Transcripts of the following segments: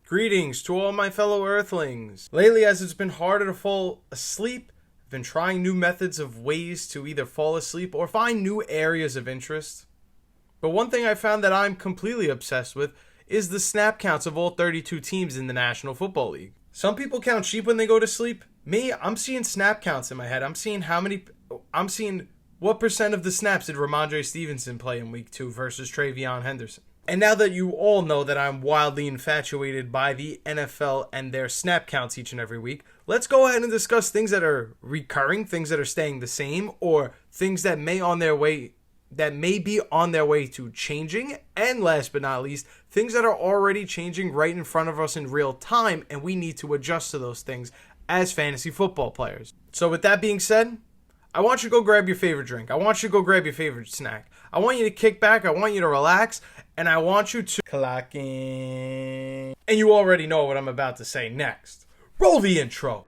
Greetings to all my fellow Earthlings. Lately, as it's been harder to fall asleep, I've been trying new methods of ways to either fall asleep or find new areas of interest. But one thing I found that I'm completely obsessed with is the snap counts of all 32 teams in the National Football League. Some people count sheep when they go to sleep. Me, I'm seeing snap counts in my head. I'm seeing what percent of the snaps did Ramondre Stevenson play in week 2 versus Travion Henderson. And now that you all know that I'm wildly infatuated by the NFL and their snap counts each and every week, let's go ahead and discuss things that are recurring, things that are staying the same, or things that may be on their way to changing, and last but not least, things that are already changing right in front of us in real time, and we need to adjust to those things as fantasy football players. So with that being said, I want you to go grab your favorite drink. I want you to go grab your favorite snack. I want you to kick back. I want you to relax. And I want you to clock in. And you already know what I'm about to say next. Roll the intro.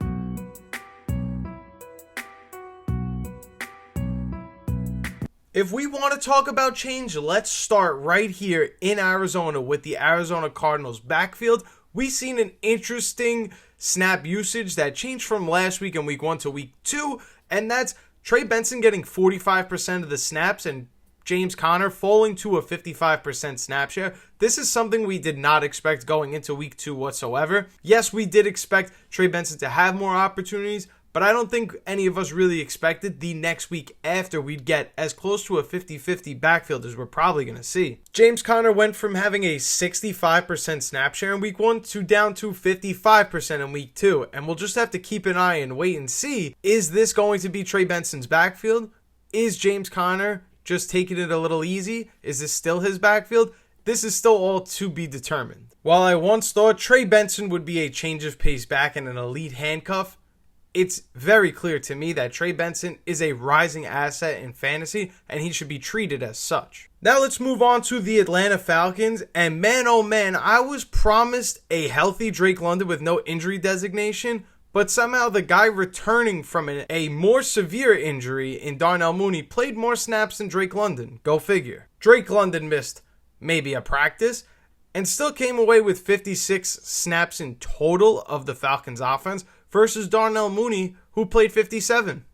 If we want to talk about change, let's start right here in Arizona with the Arizona Cardinals backfield. We've seen an interesting snap usage that changed from last week in week 1 to week 2. And that's Trey Benson getting 45% of the snaps and James Conner falling to a 55% snap share. This is something we did not expect going into week 2 whatsoever. Yes, we did expect Trey Benson to have more opportunities, but I don't think any of us really expected the next week after we'd get as close to a 50-50 backfield as we're probably going to see. James Conner went from having a 65% snap share in week 1 to down to 55% in week 2. And we'll just have to keep an eye and wait and see, is this going to be Trey Benson's backfield? Is James Conner just taking it a little easy? Is this still his backfield? This is still all to be determined. While I once thought Trey Benson would be a change of pace back and an elite handcuff, it's very clear to me that Trey Benson is a rising asset in fantasy, and he should be treated as such. Now let's move on to the Atlanta Falcons, and man oh man, I was promised a healthy Drake London with no injury designation, but somehow the guy returning from a more severe injury in Darnell Mooney played more snaps than Drake London. Go figure. Drake London missed maybe a practice and still came away with 56 snaps in total of the Falcons offense, versus Darnell Mooney, who played 57.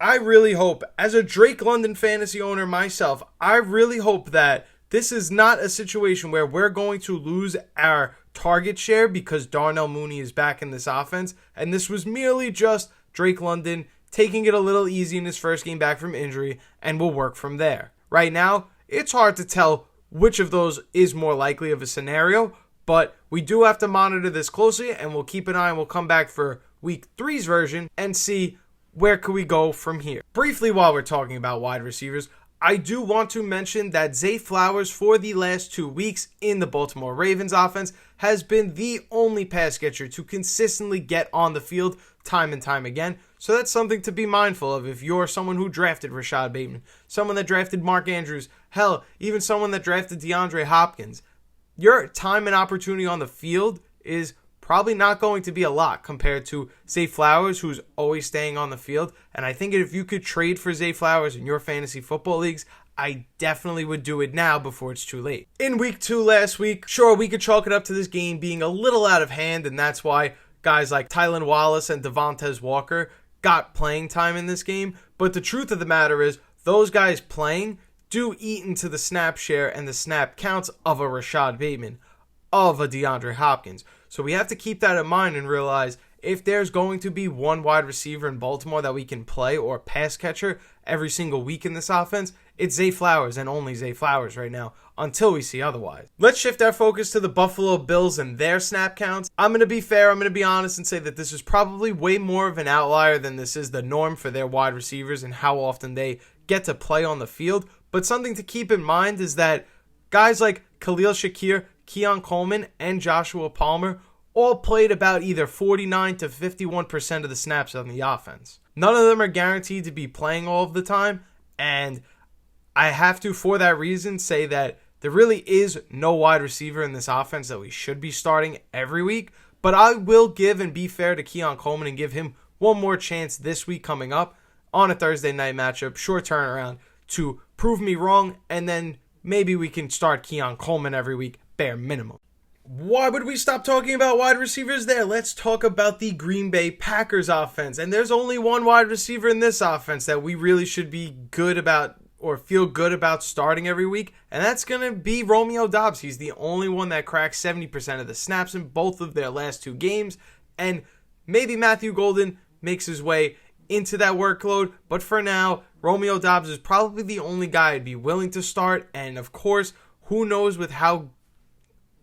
I really hope, as a Drake London fantasy owner myself, I really hope that this is not a situation where we're going to lose our target share because Darnell Mooney is back in this offense, and this was merely just Drake London taking it a little easy in his first game back from injury, and we'll work from there. Right now, it's hard to tell which of those is more likely of a scenario, but we do have to monitor this closely, and we'll keep an eye and we'll come back for week 3's version and see where could we go from here. Briefly, while we're talking about wide receivers, I do want to mention that Zay Flowers for the last 2 weeks in the Baltimore Ravens offense has been the only pass catcher to consistently get on the field time and time again. So that's something to be mindful of if you're someone who drafted Rashad Bateman, someone that drafted Mark Andrews, hell, even someone that drafted DeAndre Hopkins. Your time and opportunity on the field is probably not going to be a lot compared to Zay Flowers, who's always staying on the field. And I think if you could trade for Zay Flowers in your fantasy football leagues, I definitely would do it now before it's too late. In week 2 last week, sure, we could chalk it up to this game being a little out of hand, and that's why guys like Tylan Wallace and Devontae Walker got playing time in this game. But the truth of the matter is, those guys playing do eat into the snap share and the snap counts of a Rashad Bateman, of a DeAndre Hopkins. So we have to keep that in mind and realize if there's going to be one wide receiver in Baltimore that we can play or pass catcher every single week in this offense, it's Zay Flowers and only Zay Flowers right now until we see otherwise. Let's shift our focus to the Buffalo Bills and their snap counts. I'm going to be fair, I'm going to be honest and say that this is probably way more of an outlier than this is the norm for their wide receivers and how often they get to play on the field. But something to keep in mind is that guys like Khalil Shakir, Keon Coleman, and Joshua Palmer all played about either 49 to 51% of the snaps on the offense. None of them are guaranteed to be playing all of the time, and I have to, for that reason, say that there really is no wide receiver in this offense that we should be starting every week, but I will give and be fair to Keon Coleman and give him one more chance this week coming up on a Thursday night matchup, short turnaround, to prove me wrong, and then maybe we can start Keon Coleman every week, bare minimum. Why would we stop talking about wide receivers there? Let's talk about the Green Bay Packers offense. And there's only one wide receiver in this offense that we really should be good about or feel good about starting every week, and that's going to be Romeo Doubs. He's the only one that cracked 70% of the snaps in both of their last two games, and maybe Matthew Golden makes his way into that workload, but for now, Romeo Doubs is probably the only guy I'd be willing to start, and of course, who knows with how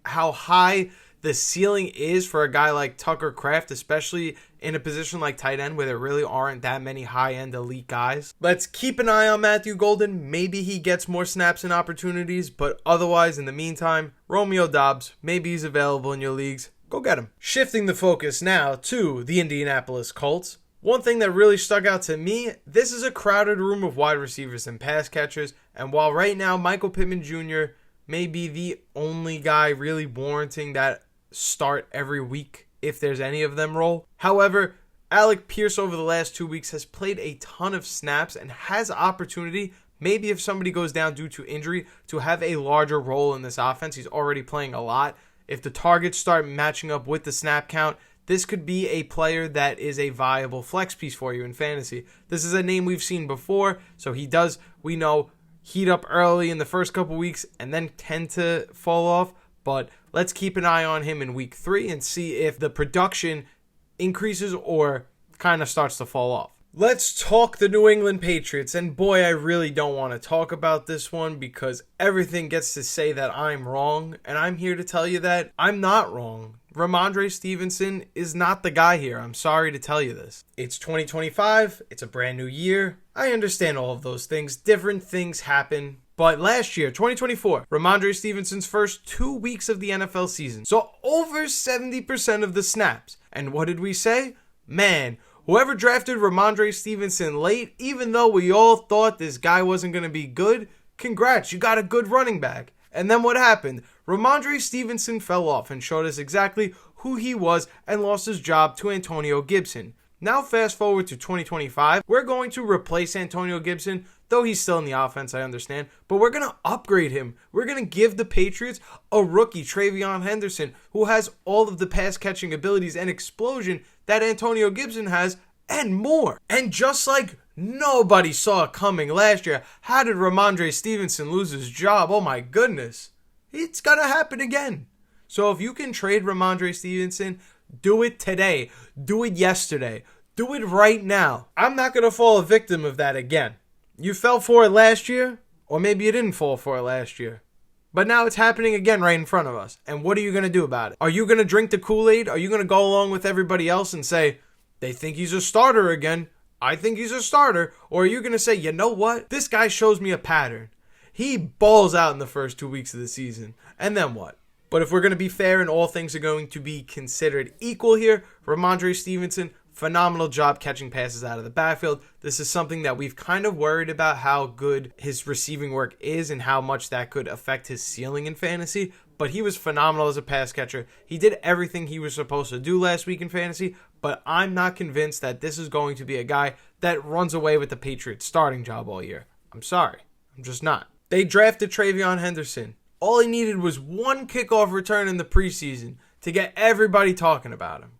high the ceiling is for a guy like Tucker Kraft, especially in a position like tight end where there really aren't that many high-end elite guys. Let's keep an eye on Matthew Golden. Maybe he gets more snaps and opportunities, but otherwise, in the meantime, Romeo Doubs, maybe he's available in your leagues. Go get him. Shifting the focus now to the Indianapolis Colts. One thing that really stuck out to me, this is a crowded room of wide receivers and pass catchers, and while right now Michael Pittman Jr. may be the only guy really warranting that start every week if there's any of them role. However, Alec Pierce over the last 2 weeks has played a ton of snaps and has opportunity, maybe if somebody goes down due to injury, to have a larger role in this offense. He's already playing a lot. If the targets start matching up with the snap count, this could be a player that is a viable flex piece for you in fantasy. This is a name we've seen before, so he does, we know, heat up early in the first couple weeks and then tend to fall off. But let's keep an eye on him in week 3 and see if the production increases or kind of starts to fall off. Let's talk the New England Patriots. And boy, I really don't want to talk about this one because everything gets to say that I'm wrong. And I'm here to tell you that I'm not wrong. Ramondre Stevenson is not the guy here. I'm sorry to tell you this. It's 2025. It's a brand new year. I understand all of those things. Different things happen. But last year, 2024, Ramondre Stevenson's first 2 weeks of the NFL season saw over 70% of the snaps. And what did we say? Man, whoever drafted Ramondre Stevenson late, even though we all thought this guy wasn't going to be good, congrats, you got a good running back. And then what happened? Ramondre Stevenson fell off and showed us exactly who he was and lost his job to Antonio Gibson. Now fast forward to 2025, we're going to replace Antonio Gibson, though he's still in the offense, I understand, but we're going to upgrade him. We're going to give the Patriots a rookie, Travion Henderson, who has all of the pass-catching abilities and explosion that Antonio Gibson has, and more. And just like nobody saw it coming last year, how did Ramondre Stevenson lose his job? Oh my goodness. It's going to happen again. So if you can trade Ramondre Stevenson, do it today. Do it yesterday. Do it right now. I'm not going to fall a victim of that again. You fell for it last year, or maybe you didn't fall for it last year. But now it's happening again right in front of us. And what are you going to do about it? Are you going to drink the Kool-Aid? Are you going to go along with everybody else and say, they think he's a starter again, I think he's a starter? Or are you going to say, you know what? This guy shows me a pattern. He balls out in the first 2 weeks of the season. And then what? But if we're going to be fair and all things are going to be considered equal here, Ramondre Stevenson, phenomenal job catching passes out of the backfield. This is something that we've kind of worried about how good his receiving work is and how much that could affect his ceiling in fantasy. But he was phenomenal as a pass catcher. He did everything he was supposed to do last week in fantasy, but I'm not convinced that this is going to be a guy that runs away with the Patriots starting job all year. I'm sorry. I'm just not. They drafted Travion Henderson. All he needed was one kickoff return in the preseason to get everybody talking about him.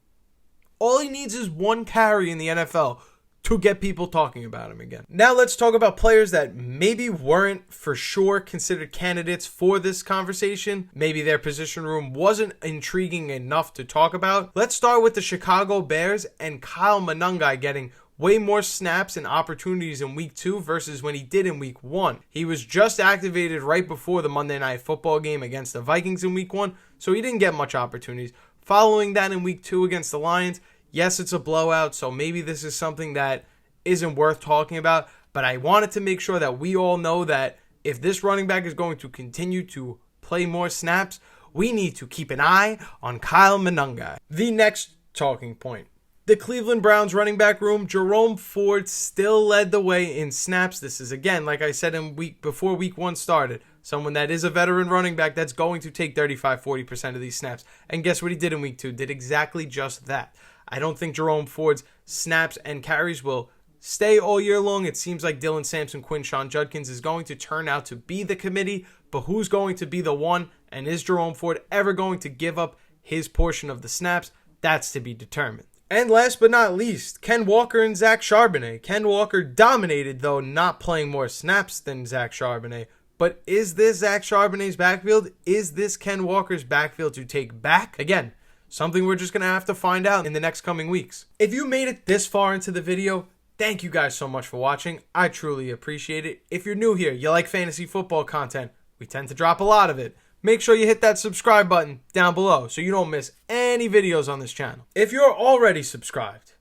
All he needs is one carry in the NFL to get people talking about him again. Now let's talk about players that maybe weren't for sure considered candidates for this conversation. Maybe their position room wasn't intriguing enough to talk about. Let's start with the Chicago Bears and Kyle Monangai getting way more snaps and opportunities in week 2 versus when he did in week 1. He was just activated right before the Monday Night Football game against the Vikings in week 1, so he didn't get much opportunities. Following that in week 2 against the Lions, yes, it's a blowout, so maybe this is something that isn't worth talking about, but I wanted to make sure that we all know that if this running back is going to continue to play more snaps, we need to keep an eye on Kyle Monangai. The next talking point. The Cleveland Browns running back room, Jerome Ford still led the way in snaps. This is, again, like I said before week 1 started, someone that is a veteran running back that's going to take 35-40% of these snaps. And guess what he did in week 2? Did exactly just that. I don't think Jerome Ford's snaps and carries will stay all year long. It seems like Dylan Sampson, Quinshon Judkins is going to turn out to be the committee, but who's going to be the one? And is Jerome Ford ever going to give up his portion of the snaps? That's to be determined. And last but not least, Ken Walker and Zach Charbonnet. Ken Walker dominated, though not playing more snaps than Zach Charbonnet. But is this Zach Charbonnet's backfield? Is this Ken Walker's backfield to take back? Again, something we're just going to have to find out in the next coming weeks. If you made it this far into the video, thank you guys so much for watching. I truly appreciate it. If you're new here, you like fantasy football content, we tend to drop a lot of it. Make sure you hit that subscribe button down below so you don't miss any videos on this channel. If you're already subscribed,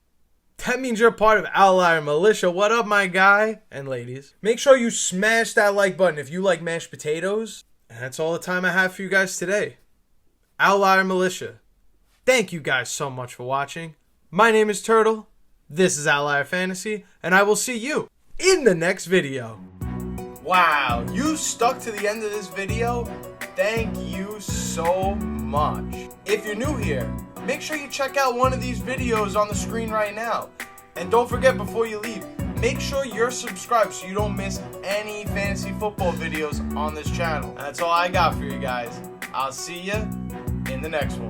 that means you're part of Outlier Militia. What up, my guy and ladies? Make sure you smash that like button if you like mashed potatoes. And that's all the time I have for you guys today. Outlier Militia. Thank you guys so much for watching. My name is Turtle. This is Outlier Fantasy, and I will see you in the next video. Wow, you stuck to the end of this video? Thank you so much. If you're new here, make sure you check out one of these videos on the screen right now. And don't forget, before you leave, make sure you're subscribed so you don't miss any fantasy football videos on this channel. And that's all I got for you guys. I'll see you in the next one.